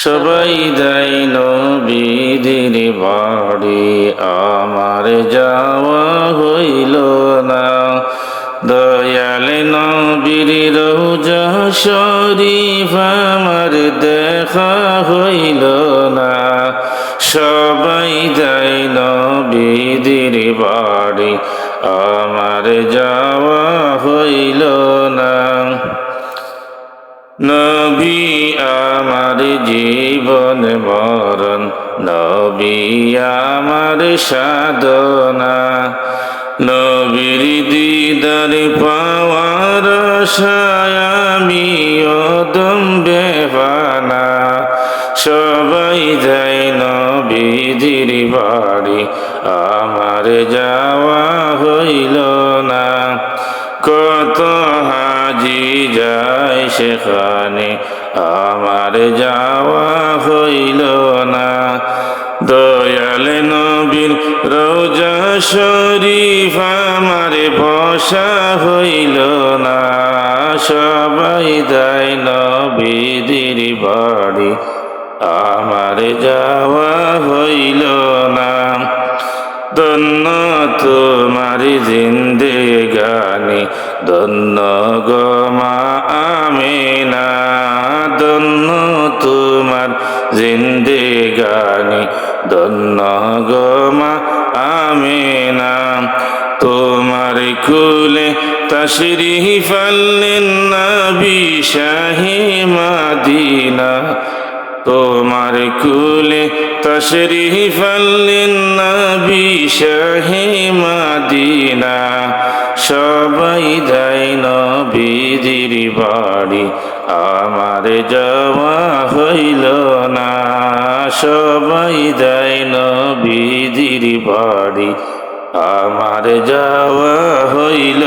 সবাই দেয় নবীদের বাড়ি, আমার যাওয়া হইল না। দয়াল নবীর রওজা শরীফ আমার দেখা হইল না। সবাই যায় নবীদের বাড়ি, আমার যাওয়া হইল না। নবী আমার জীবন মরণ, নবী আমার সাধনা। নবীর দিদার পাওয়ার আশায় আমি অদম বেফানা। সবাই যায় নবীদের বাড়ি, আমার যাওয়া হইল না। কত হাজি যায় সেখানে, আমার যাওয়া হইল না। দয়াল নবীর রওজা শরীফ আমার বসা হইল না। সবাই যায় নবীদের বাড়ি, আমার যাওয়া হইল না। ধন্য তোমার জিন্দেগানি, ধন্য গো মা আমিনা। ধন্য তোমার জিন্দেগানি, ধন্য গো মা আমিনা। তোমার কুলে তশরিফ আনলেন নবী শাহে মদিনা। তোমার কুলে তশরিফ আনলেন নবী শাহে মদিনা। সবাই যায় নবীদের বাড়ি, আমার যাওয়া হইল না। সবাই যায় নবীদের বাড়ি, আমার যাওয়া হইল